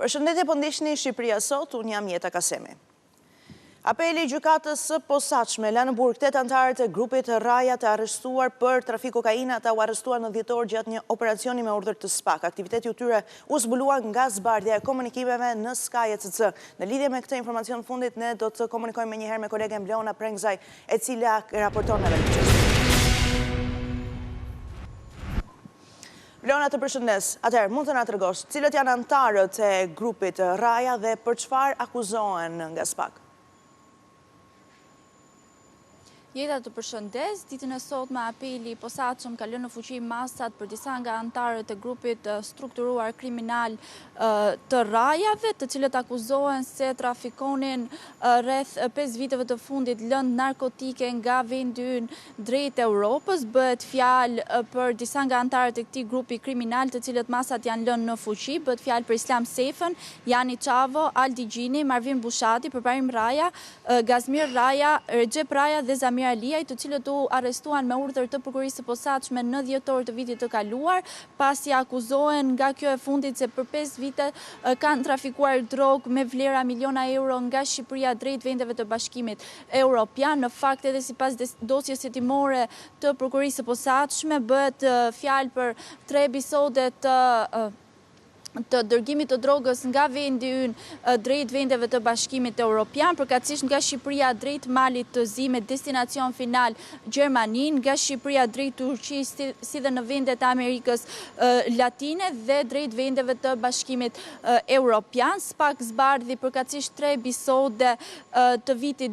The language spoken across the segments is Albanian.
Përshëndetje, po ndihni Shqipëria sot, unë jam Jeta Kasemi. Apeli i gjykatës së posaçme la në burg 8 anëtarët e grupit Raja të arrestuar për trafik kokaina ata u arrestuar në dhjetor gjatë një operacioni me urdhër të SPAK. Aktiviteti i tyre u zbulua nga zbardhja e komunikimeve në Sky ECC. Në lidhje me këtë informacion fundit, ne do të komunikojmë menjëherë me kolegen Bleona Prengzaj, e cila raporton në mëngjes. Bleona, të përshëndes. Atëherë, mund të na tregosh cilët janë anëtarët e grupit Raja dhe për çfarë akuzohen nga SPAK? Jeta, të përshëndes, ditën e sotme apeli i posaçëm ka lënë në fuqi masat për disa nga anëtarët e grupit strukturuar kriminal të Rajave, të cilët akuzohen se trafikonin rreth 5 viteve të fundit lëndë narkotike nga vendi ynë drejt Europës. Bëhet fjalë për disa nga anëtarët e këtij grupi kriminal, të cilët masat janë lënë në fuqi. Bëhet fjalë për Islam Sefën, Jani Çavo, Aldi Gjini, Marvin Bushati, Përparim Raja, Gazmir Raja, Recep Raja dhe Zamir Aliaj, të cilët u arrestuan me urdhër të prokurisë së posaçme në dhjetor të vitit të kaluar, pasi akuzohen nga kjo e fundit se për 5 vite kanë trafikuar drogë me vlera miliona euro nga Shqipëria drejt vendeve të Bashkimit Evropian. Në fakt, edhe sipas dosjes hetimore të prokurisë së posaçme, bëhet fjalë për 3 episode të dërgimit të drogës nga vendi ynë drejt vendeve të Bashkimit Evropian, përkatësisht nga Shqipëria drejt Malit të Zi me destinacion final Gjermanin, nga Shqipëria drejt Turqi si dhe në vendet e Amerikës Latine dhe drejt vendeve të Bashkimit Evropian. SPAK zbardhi përkatësisht 3 episode të vitit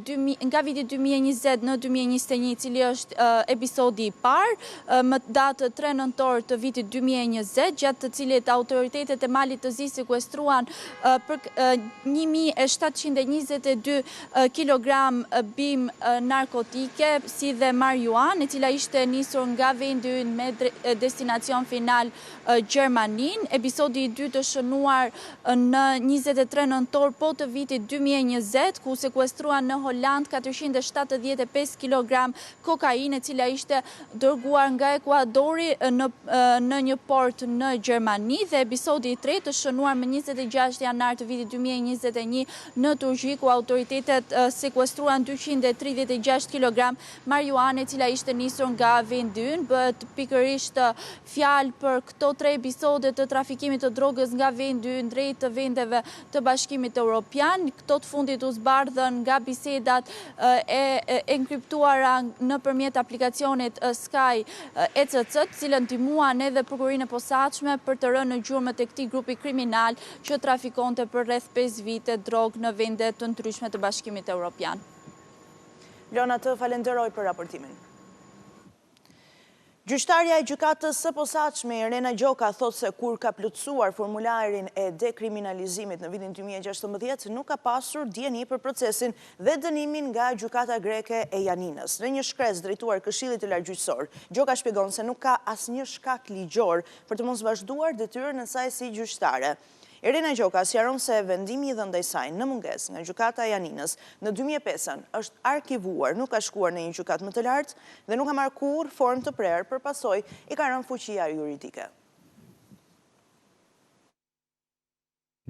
nga viti 2020 në 2021, cili është episodi i parë, më datë 3 nëntor të vitit 2020, gjatë të cilit autoritetet e Malit të Zi sekuestruan për 1722 kilogram bim narkotike si dhe marijuan, e cila ishte nisur nga vendi ynë me destinacion final Gjermanin. Episodi i dytë është shënuar në 23 nëntor po të vitit 2020, ku sekuestruan në Holand 475 kilogram kokainë, e cila ishte dërguar nga Ekuadori në një port në Gjermani, dhe episodi i tretë është shënuar më 26 janar të vitit 2021 në Turqi, ku autoritetet sekuestruan 236 kg marijuane, e cila ishte nisur nga vendi ynë. Bëhet pikërisht fjalë për këto 3 episode të trafikimit të drogës nga vendi ynë drejt të vendeve të Bashkimit Evropian. Këto të fundit u zbardhën nga bisedat e enkriptuara nëpërmjet aplikacionit Sky ECC, të cilën ndihmuan edhe prokurinë e posaçme për të rënë në gjurmët e këtij grupi kriminal që trafikonte për rreth 5 vite drogë në vende të ndryshme të Bashkimit Evropian. Bleona, të falenderoj për raportimin. Gjyqtarja e gjykatës së posaçme Irena Gjoka thotë se kur ka plotësuar formularin e dekriminalizimit në vitin 2016 nuk ka pasur dieni për procesin dhe dënimin nga gjykata greke e Janinës. Në një shkresë drejtuar Këshillit të Lartgjyqësor, Gjoka shpjegon se nuk ka asnjë shkak ligjor për të mos vazhduar detyrën e saj si gjyqtare. Irena Gjoka sqaron se vendimi i dhënë ndaj saj në mungesë nga gjykata e Janinës në 2005 është arkivuar, nuk ka shkuar në një gjykatë më të lartë dhe nuk ka marrë kurrë formë të prerë, për pasojë i ka rënë fuqia juridike.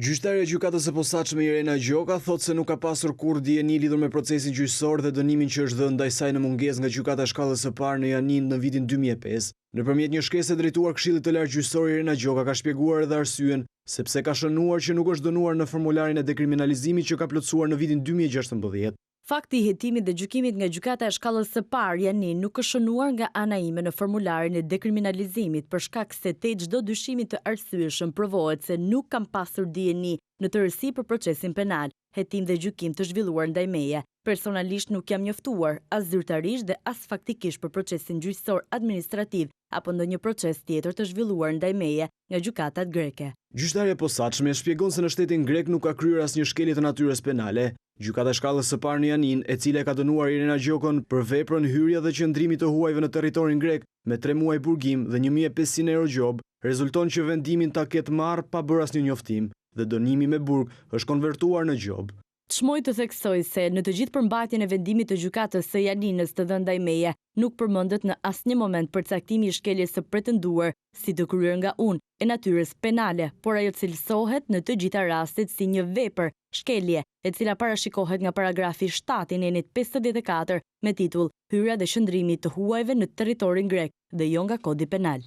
Gjyqtarja e gjykatës së posaçme Irena Gjoka thotë se nuk ka pasur kurrë dieni lidhur me procesin gjyqësor dhe dënimin që është dhënë ndaj saj në mungesë nga gjykata e shkallës së parë në Janinë në vitin 2005. Nëpërmjet një shkresë drejtuar Këshillit të Lartgjyqësor, Irena Gjoka ka shpjeguar edhe arsyen sepse ka shënuar që nuk është dënuar në formularin e dekriminalizimit që ka plotësuar në vitin 2016. Fakti i hetimit dhe gjykimit nga gjykata e shkallës së parë Janin nuk është shënuar nga ana ime në formularin e dekriminalizimit për shkak se te çdo dyshimi të arsyeshëm provohet se nuk kam pasur dieni në tërësi për procesin penal, hetim dhe gjykim të zhvilluar ndaj meje. Personalisht nuk jam njoftuar as zyrtarisht dhe as faktikisht për procesin gjyqësor administrativ apo ndonjë proces tjetër të zhvilluar ndaj meje nga gjykatat greke. Gjyqtarja e posaçme shpjegon se në shtetin grek nuk ka kryer asnjë shkelje të natyrës penale. Gjykata e shkallës së parë në Janinë, e cila ka dënuar Irena Gjokën për veprën hyrje dhe qëndrimit të huajve në territorin grek me 3 muaj burgim dhe 1500 euro gjob, rezulton që vendimin ta ketë marrë pa bërë asnjë njoftim dhe dënimi me burg është konvertuar në gjob. Çmoj të theksoj se në të gjithë përmbajtjen e vendimit të gjykatës së Janinës të dhënë ndaj meje, nuk përmendet në asnjë moment përcaktimi i shkeljes së pretenduar si të kryer nga unë e natyrës penale, por ajo cilësohet në të gjitha rastet si një vepër, shkelje, e cila parashikohet nga paragrafi 7 i nenit 54 me titull Hyrja dhe shëndrimi të huajve në territorin grek dhe jo nga kodi penal.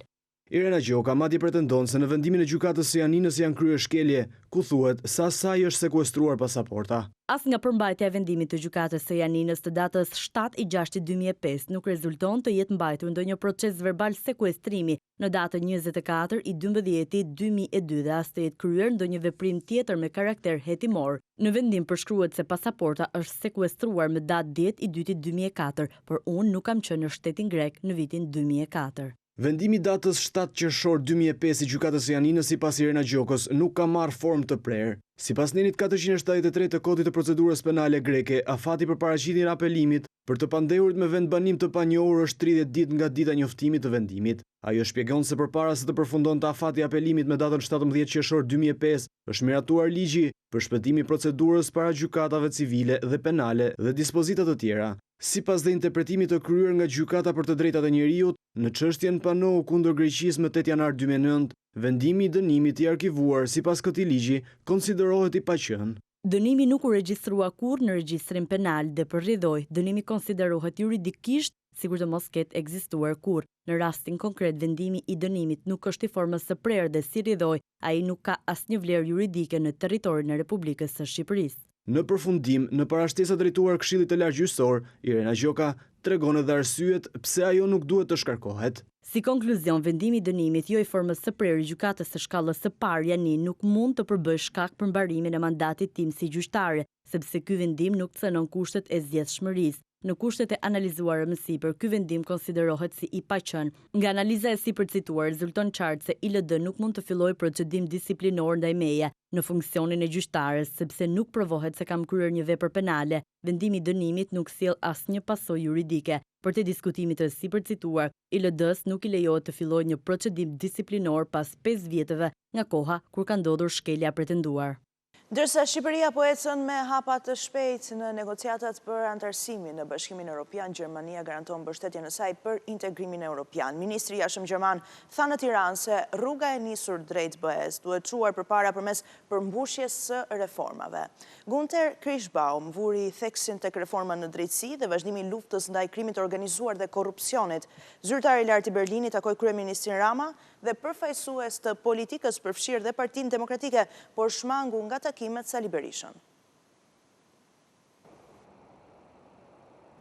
Irena Gjoka madje pretendon se në vendimin e gjykatës së Janinës janë kryer shkelje, ku thuhet se asaj është sekuestruar pasaporta. As nga përmbajtja e vendimit të gjykatës së Janinës të datës 7/6/2005 nuk rezulton të jetë mbajtur ndonjë proces verbal sekuestrimi në datën 24/12/2002 dhe as të jetë kryer ndonjë veprim tjetër me karakter hetimor. Në vendim përshkruhet se pasaporta është sekuestruar më datë 10/2/2004, por unë nuk kam qenë në shtetin grek në vitin 2004. Vendimi datës 7 qershor 2005 i gjykatës së Janinës sipas Irena Gjokës nuk ka marrë formë të prerë. Sipas nenit 473 të kodit të procedurës penale greke, afati për paraqitjen e apelimit për të pandehurit me vendbanim të panjohur është 30 ditë nga dita e njoftimit të vendimit. Ajo shpjegon se përpara se të përfundonte afati i apelimit me datën 17 qershor 2005, është miratuar ligji për shpëtimi i procedurës para gjykatave civile dhe penale dhe dispozita të tjera. Sipas dhe interpretimit të kryer nga gjykata për të drejtat e njeriut, në çështjen Panohu kundër Greqisë më 8 janar 2009, vendimi i dënimit i arkivuar sipas këtij ligji konsiderohet i paqen. Dënimi nuk u regjistrua kurrë në regjistrin penal dhe për rridhoj, dënimi konsiderohet juridikisht sikur të mos ketë ekzistuar kurrë. Në rastin konkret, vendimi i dënimit nuk është i formës së prerë dhe si rridhoj, ai nuk ka asnjë vlerë juridike në territorin e Republikës së Shqipërisë. Në përfundim, në parashtesa drejtuar Këshillit të Lartë Gjyqësor, Irena Gjoka tregon edhe arsyet pse ajo nuk duhet të shkarkohet. Si konkluzion, vendimi i dënimit jo i formës së prerë i gjykatës së shkallës së parë Janin nuk mund të përbëjë shkak për mbarimin e mandatit tim si gjyqtare, sepse ky vendim nuk cënon kushtet e zgjedhshmërisë. Në kushtet e analizuara më sipër, ky vendim konsiderohet si i paqen. Nga analiza e sipërcituar rezulton qartë se ILD nuk mund të fillojë procedim disiplinor ndaj meje në funksionin e gjyqtares, sepse nuk provohet se kam kryer një vepër penale. Vendimi i dënimit nuk sjell asnjë pasojë juridike. Për të diskutimit të sipërcituar, ILD-s nuk i lejohet të fillojë një procedim disiplinor pas 5 vjetëve nga koha kur ka ndodhur shkelja pretenduar. Ndërsa Shqipëria po ecën me hapa të shpejtë në negociatat për antarësimin në Bashkimin Evropian, Gjermania garanton mbështetjen e saj për integrimin evropian. Ministri i Jashtëm Gjerman tha në Tiranë se rruga e nisur drejt BE-s duhet çuar përpara përmes përmbushjes së reformave. Günther Kirschbaum vuri theksin tek reforma në drejtësi dhe vazhdimi i luftës ndaj krimit të organizuar dhe korrupsionit. Zyrtari i lartë i Berlinit takoi kryeministrin Rama dhe përfaqësues të politikës përfshirë dhe Partinë Demokratike, por shmangu nga takimet Sali Berishën.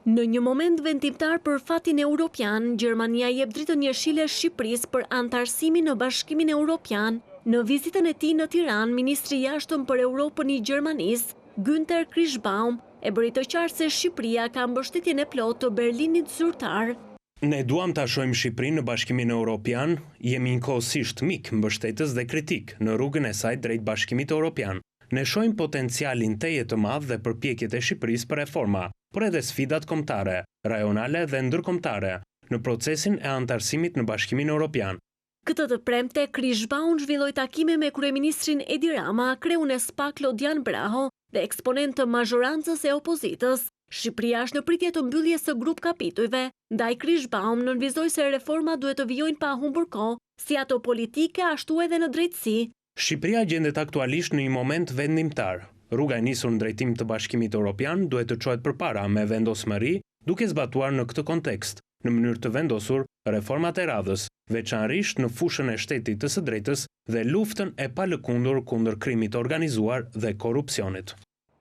Në një moment vendimtar për fatin europian, Gjermania jep dritën jeshile Shqipërisë për antarësimin në Bashkimin Evropian. Në vizitën e tij në Tiranë, ministri i jashtëm për Europën i Gjermanisë, Günther Kirschbaum, e bëri të qartë se Shqipëria ka mbështetjen e plotë të Berlinit zyrtar. Ne duam ta shohim Shqipërinë në Bashkimin Evropian, jemi njëkohësisht mik, mbështetës dhe kritik në rrugën e saj drejt Bashkimit Evropian. Ne shohim potencialin teje të madh dhe përpjekjet e Shqipërisë për reforma, por edhe sfidat kombëtare, rajonale dhe ndërkombëtare në procesin e antarësimit në Bashkimin Evropian. Këtë të premte, Kirschbaum zhvilloi takime me kryeministrin Edi Rama, kreun e SPA Klodian Braho dhe eksponent të mazhorancës e opozitës. Shqipëria është në pritje të mbylljes së grup kapitujve, ndaj Kirschbaum nënvizoi se reforma duhet të vijojnë pa humbur kohë, si ato politike ashtu edhe në drejtësi. Shqipëria gjendet aktualisht në një moment vendimtar. Rruga e nisur në drejtim të Bashkimit Evropian duhet të çohet përpara me vendosmëri, duke zbatuar në këtë kontekst, në mënyrë të vendosur, reformat e radhës, veçanërisht në fushën e shtetit të së drejtës dhe luftën e palëkundur kundër krimit të organizuar dhe korrupsionit.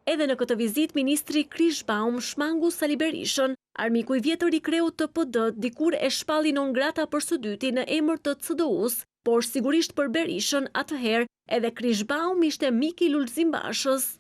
Edhe në këtë vizit, ministri Kirschbaum shmangu Sali Berishën, armiku i vjetër i kreut të PD, dikur e shpalli non grata për së dyti në emër të CDU-s, por sigurisht për Berishën atëherë edhe Kirschbaum ishte mik i Lulzim Bashës.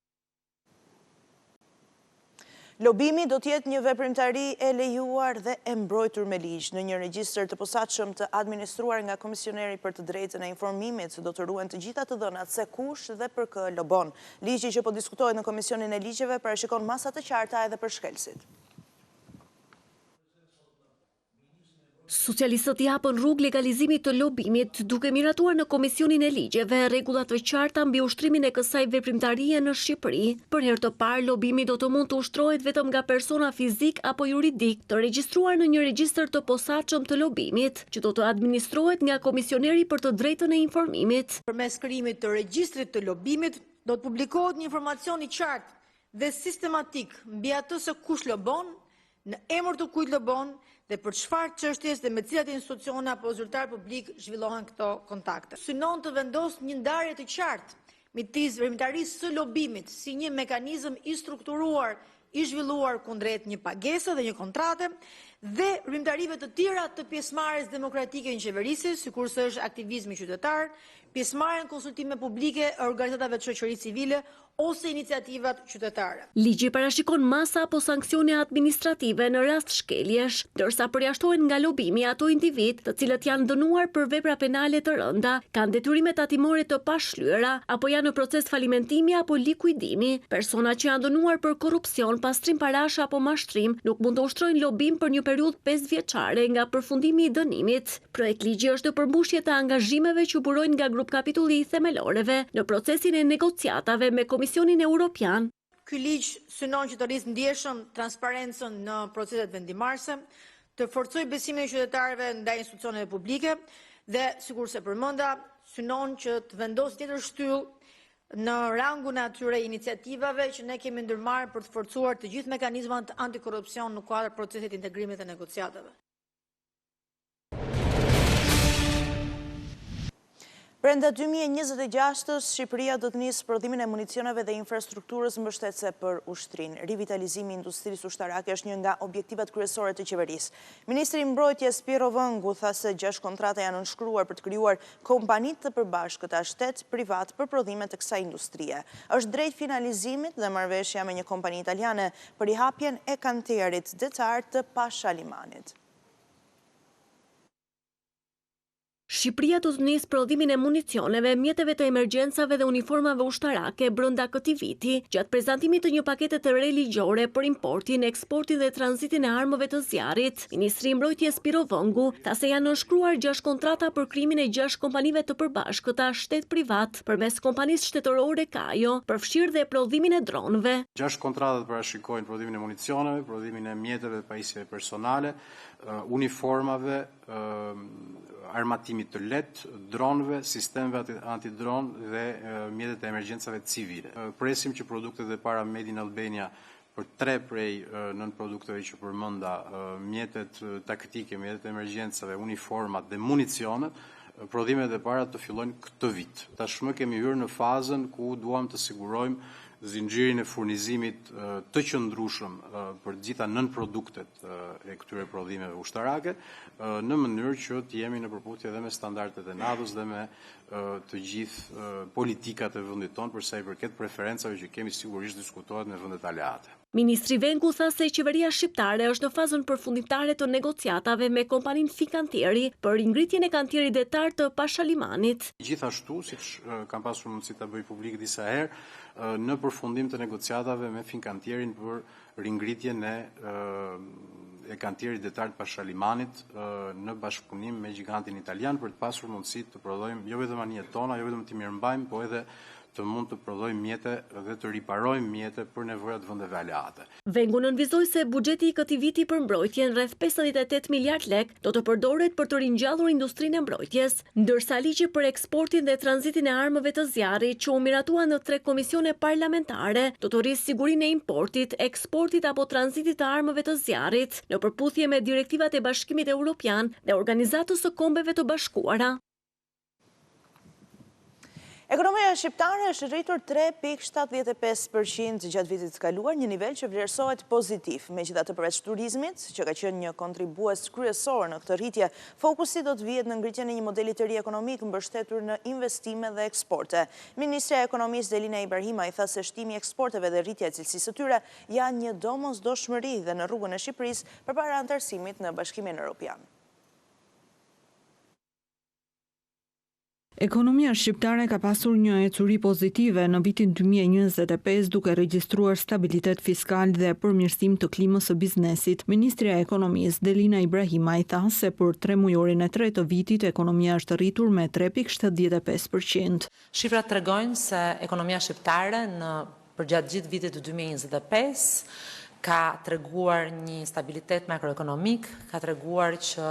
Lobimi do t'jetë një veprimtari e lejuar dhe e mbrojtur me ligj në një regjistër të posaçëm të administruar nga Komisioneri për të drejtën e informimit, do të ruhen të gjitha të dhënat se kush dhe për kë lobon. Ligji që po diskutohet në Komisionin e Ligjeve parashikon masa të qarta edhe për shkelësit. Socialistët japën rrugë legalizimit të lobimit, duke miratuar në Komisionin e Ligjeve rregullat të qarta mbi ushtrimin e kësaj veprimtarie në Shqipëri. Për herë të parë, lobimi do të mund të ushtrohet vetëm nga persona fizik apo juridik të regjistruar në një regjistër të posaçëm të lobimit, që do të administrohet nga Komisioneri për të drejtën e informimit. Përmes krijimit të regjistrit të lobimit, do të publikohet një informacion i qartë dhe sistematik mbi atë se kush lobon, në emër të kujt lobon dhe për çfarë çështjes dhe me cilat institucione apo zyrtar publik zhvillohen këto kontakte. Synon të vendos një ndarje të qartë midis veprimtarisë së lobimit si një mekanizëm i strukturuar, i zhvilluar kundrejt një pagese dhe një kontrate dhe veprimtarive të tjera të pjesëmarrjes demokratike në qeverisje, sikurse është aktivizmi qytetar, pjesëmarrja në konsultime publike e organizatave të shoqërisë civile ose iniciativat qytetare. Ligji parashikon masa apo sanksione administrative në rast shkeljesh, ndërsa përjashtohen nga lobimi ato individ të cilët janë dënuar për vepra penale të rënda, kanë detyrime tatimore të pashlyera apo janë në proces falimentimi apo likuidimi. Persona që janë dënuar për korrupsion, pastrim parash apo mashtrim nuk mund të ushtrojnë lobim për një periudhë 5 vjeçare nga përfundimi i dënimit. Projekt ligji është në përmbushje të angazhimeve që burojnë nga grup kapitulli i themeloreve në procesin e negociatave me Komisionin Evropian. Ky ligj synon që të rrisë ndjeshëm transparencën në proceset vendimarrëse, të forcojë besimin e qytetarëve ndaj institucioneve publike dhe, sikurse përmenda, synon që të vendosë tjetër shtyllë në rangun e atyre iniciativave që ne kemi ndërmarrë për të forcuar të gjithë mekanizmat antikorrupsion në kuadër procesit të integrimit të negociatave. Brenda 2026-s, Shqipëria do të nisë prodhimin e municioneve dhe infrastrukturës mbështetëse për ushtrin. Rivitalizimi i industrisë ushtarake është një nga objektivat kryesore të qeverisë. Ministri i Mbrojtjes Piero Vëngu tha se 6 kontrata janë nënshkruar për të krijuar kompanitë të përbashkëta shtet privat për prodhimet të kësaj industrie. Është drejt finalizimit dhe marrëveshja me një kompani italiane për rihapjen e kantierit detar të Pashalimanit. Shqipëria do të nisë prodhimin e municioneve, mjeteve të emergjencave dhe uniformave ushtarake brenda këtij viti, gjatë prezantimit të një pakete të re ligjore për importin, eksportin dhe tranzitin e armëve të zjarrit. Ministri i Mbrojtjes Piero Vëngu tha se janë nënshkruar 6 kontrata për krijimin e 6 kompanive të përbashkëta shtet privat përmes kompanisë shtetërore Kajo, përfshirë dhe prodhimin e dronëve. 6 kontratat parashikojnë prodhimin e municioneve, prodhimin e mjeteve të pajisjeve personale, uniformave, armatimit të lehtë, dronëve, sistemeve antidron dhe mjetet e emergjencave civile. Presim që produktet e para Made in Albania për 3 prej nën produkteve që përmenda, mjetet taktike, mjetet e emergjencave, uniformat dhe municionet, prodhimet e para të fillojnë këtë vit. Tashmë kemi hyrë në fazën ku duam të sigurojmë zinxhirin e furnizimit të qëndrueshëm për gjitha nën produktet e këtyre prodhimeve ushtarake, në mënyrë që të jemi në përputhje dhe me standardet e NATO-s dhe me të gjithë politikat e vendit tonë për sa i përket preferencave që kemi, sigurisht diskutohet me vendet aleate. Ministri Vëngu tha se qeveria shqiptare është në fazën përfundimtare të negociatave me kompaninë Fikantieri për ngritjen e kantierit detar të Pashalimanit. Gjithashtu, siç kam pasur mundësi ta bëj publik disa herë, në përfundim të negociatave me Finkantierin për ringritjen e kantierit detar të Pashalimanit në bashkëpunim me gigantin italian për të pasur mundësi të prodhojmë jo vetëm anijet tona, jo vetëm të mirëmbajmë, po edhe të mund të prodhojmë mjete dhe të riparojmë mjete për nevojat vendeve aleate. Vëngu nënvizoi se buxheti i këtij viti për mbrojtjen, rreth 58 miliard lek, do të përdoret për të ringjallur industrinë e mbrojtjes, ndërsa ligji për eksportin dhe tranzitin e armëve të zjarrit që u miratua në 3 komisione parlamentare, do të rrisë sigurinë e importit, eksportit apo tranzitit të armëve të zjarrit, në përputhje me direktivat e Bashkimit Evropian dhe Organizatës së Kombeve të Bashkuara. Ekonomia shqiptare është rritur 3.75% gjatë vitit të kaluar, një nivel që vlerësohet pozitiv. Megjithatë, përveç turizmit, që ka qenë një kontribues kryesor në këtë rritje, fokusi do të vihet në ngritjen e një modeli të ri ekonomik mbështetur në investime dhe eksporte. Ministrja e Ekonomisë Delina Ibrahima i tha se shtimi i eksporteve dhe rritja e cilësisë së tyre janë një domosdoshmëri dhe në rrugën e Shqipërisë përpara antarësimit në Bashkimin Evropian. Ekonomia shqiptare ka pasur një ecuri pozitive në vitin 2025 duke regjistruar stabilitet fiskal dhe përmirësim të klimës së biznesit. Ministrja e Ekonomisë Delina Ibrahimaj tha se për 3 mujorin e 3 të vitit ekonomia është rritur me 3.75%. Shifrat tregojnë se ekonomia shqiptare përgjatë gjithë vitit të 2025 ka treguar një stabilitet makroekonomik, ka treguar që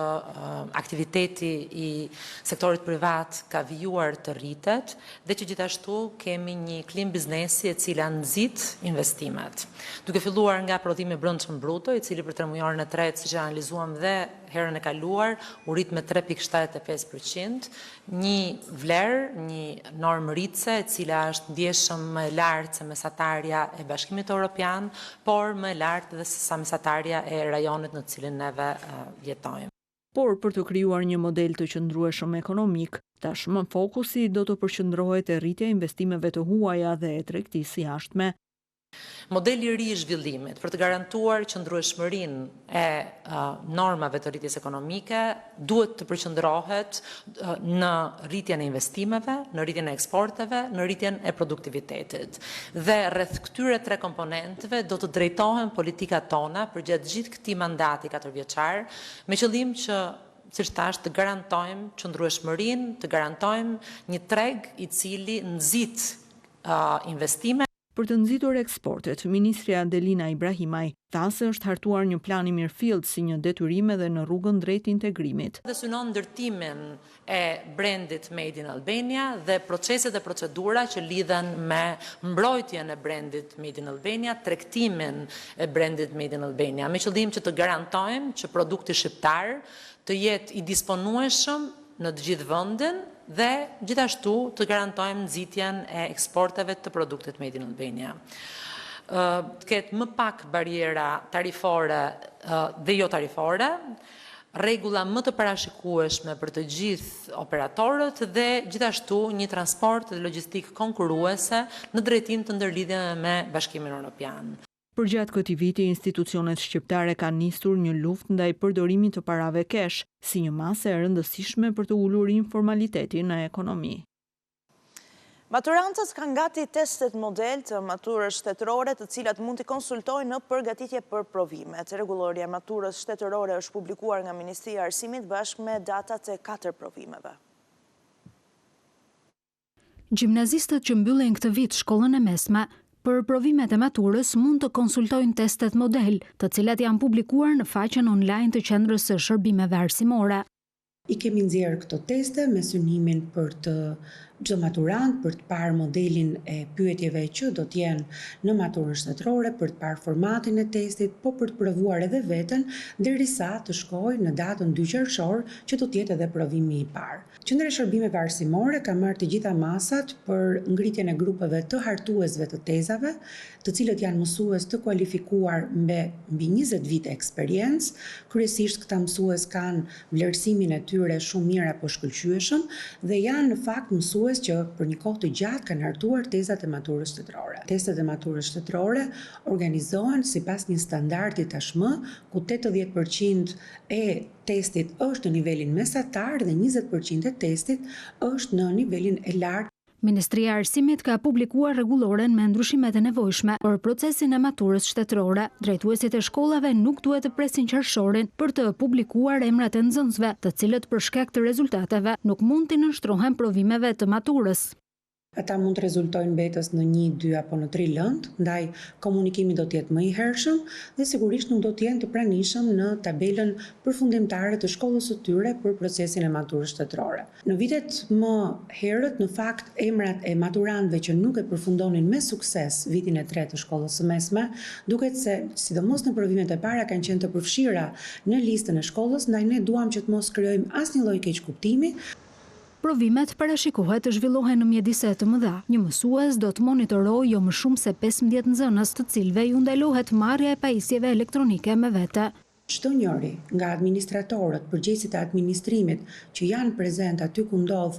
aktiviteti I sektorit privat ka vijuar të rritet dhe që gjithashtu kemi një klim biznesi e cila nxit investimet. Duke filluar nga prodhimi brendshëm bruto, I cili për 3 mujorin e tretë, siç e analizuam dhe herën e kaluar, u rrit me 3.75%, një vlerë, një normë rritse e cila është ndjeshëm më e lartë se mesatarja e Bashkimit Evropian, por më e lartë dhe se sa mesatarja e rajonit në cilin neve jetojmë. Por për të krijuar një model të qëndrueshëm ekonomik, tashmë fokusi do të përqendrohet te rritja e investimeve të huaja dhe e tregtisë jashtme. Modeli I ri I zhvillimit për të garantuar qëndrueshmërinë e normave të rritjes ekonomike duhet të përqendrohet në rritjen e investimeve, në rritjen e eksporteve, në rritjen e produktivitetit. Dhe rreth këtyre 3 komponenteve do të drejtohen politikat tona përgjatë gjithë këtij mandati 4-vjeçar, me qëllim që siç thash të garantojmë qëndrueshmërinë, të garantojmë një treg I cili nxit investime. Për të nxitur eksportet, Ministrja Delina Ibrahimaj tha se është hartuar një plan I mirëfillt si një detyrim edhe në rrugën drejt integrimit. Dhe synon ndërtimin e brandit Made in Albania dhe proceset e procedura që lidhen me mbrojtjen e brandit Made in Albania, tregtimin e brandit Made in Albania, me qëllim që të garantojmë që produkti shqiptar të jetë I disponueshëm në të gjithë vendin dhe gjithashtu të garantojmë nxitjen e eksporteve të produktit Made in Albania. Të ketë më pak bariera tarifore dhe jo tarifore, rregulla më të parashikueshme për të gjithë operatorët dhe gjithashtu një transport dhe logjistik konkurruese në drejtim të ndërlidhjeve me Bashkimin Evropian. Përgjatë këtij viti, institucionet shqiptare kanë nisur një luftë ndaj përdorimit të parave kesh, si një masë e rëndësishme për të ulur informalitetin në ekonomi. Maturantët kanë gati testet model të maturës shtetërore të cilat mund të konsultojnë në përgatitje për provimet. Rregullorja e maturës shtetërore është publikuar nga Ministria e Arsimit bashkë me datat e 4 provimeve. Gjimnazistët që mbyllen këtë vit shkollën e mesme për provimet e maturës mund të konsultojnë testet model, të cilat janë publikuar në faqen online të Qendrës së Shërbimeve Arsimore. I kemi nxjerrë këto teste me synimin për të çdo maturant për të parë modelin e pyetjeve që do të jenë në maturën shtetërore, për të parë formatin e testit, po për të provuar edhe veten derisa të shkojë në datën 2 qershor që do të jetë edhe provimi I parë. Qendra e Shërbimeve Arsimore ka marrë të gjitha masat për ngritjen e grupeve të hartuesve të tezave, të cilët janë mësues të kualifikuar me mbi 20 vite eksperiencë. Kryesisht këta mësues kanë vlerësimin e tyre shumë mirë apo shkëlqyeshëm dhe janë në fakt mësues që për një kohë të gjatë kanë hartuar tezat e maturës shtetërore. Testet e maturës shtetërore organizohen sipas një standardi tashmë, ku 80% e testit është në nivelin mesatar dhe 20% e testit është në nivelin e lartë. Ministria e Arsimit ka publikuar rregulloren me ndryshimet e nevojshme për procesin e maturës shtetërore. Drejtuesit e shkollave nuk duhet të presin qershorin për të publikuar emrat e nxënësve, të cilët për shkak të rezultateve nuk mund të nënshtrohen provimeve të maturës. Ata mund të rezultojnë mbetës në 1, 2 apo në 3 lëndë, ndaj komunikimi do të jetë më I hershëm dhe sigurisht nuk do të jenë të pranishëm në tabelën përfundimtare të shkollës së tyre për procesin e maturës shtetërore. Në vitet më herët, në fakt, emrat e maturantëve që nuk e përfundonin me sukses vitin e 3 të shkollës së mesme, duket se sidomos në provimet e para kanë qenë të përfshira në listën e shkollës, ndaj ne duam që të mos krijojmë asnjë lloj keqkuptimi. Provimet parashikohet të zhvillohen në mjedise të mëdha. Një mësues do të monitorojë jo më shumë se 15 nxënës, të cilëve ju ndalohet marrja e pajisjeve elektronike me vete. Çdo njëri nga administratorët, përgjegjësit e administrimit që janë prezent aty ku ndodh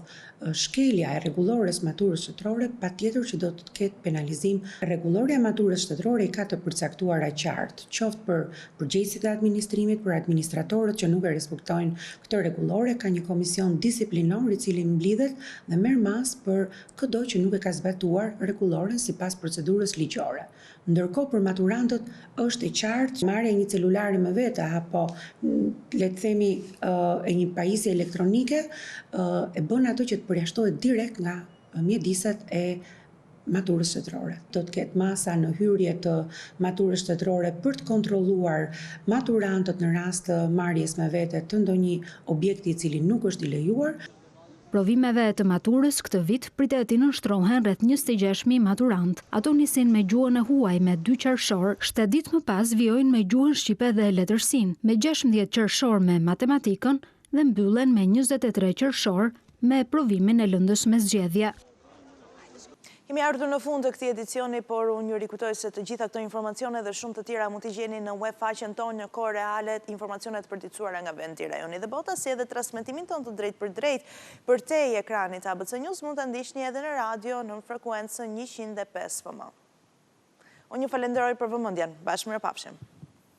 shkelja e rregullores maturës shtetërore, patjetër që do të ketë penalizim. Rregullorja e maturës shtetërore i ka të përcaktuara qartë, qoftë për përgjegjësit e administrimit, për administratorët që nuk e respektojnë këtë rregullore, ka një komision disiplinor i cili mblidhet dhe merr mas për çdo që nuk e ka zbatuar rregulloren sipas procedurës ligjore. Ndërkohë për maturantët është e qartë, marrja e një celulari me vete apo le të themi e një pajisje elektronike e bën ato që të përjashtohet direkt nga mjediset e maturës shtetërore. Do të ketë masa në hyrje të maturës shtetërore për të kontrolluar maturantët në rast të marrjes me vete të ndonjë objekti i cili nuk është i lejuar. Provimeve të maturës këtë vit pritet të nënshtrohen rreth 26.000 maturant. Ato nisin me gjuhën e huaj me 2 qershor, 7 ditë më pas vijojnë me gjuhën shqipe dhe letërsinë, me 16 qershor me matematikën dhe mbyllen me 23 qershor me provimin e lëndës me zgjedhje. Kemi ardhur në fund të këtij edicioni, por unë ju rikujtoj se të gjitha këto informacione dhe shumë të tjera mund t'i gjeni në web faqen tonë në kohë reale, informacionet përditësuara nga vendi, rajoni dhe bota, si edhe transmetimin tonë të drejt për drejt për te i ekranit ABC News mund të ndiqni edhe në radio në frekuencën 105 FM. Unë ju falenderoj për vëmendjen. Bashkë mirëpafshim.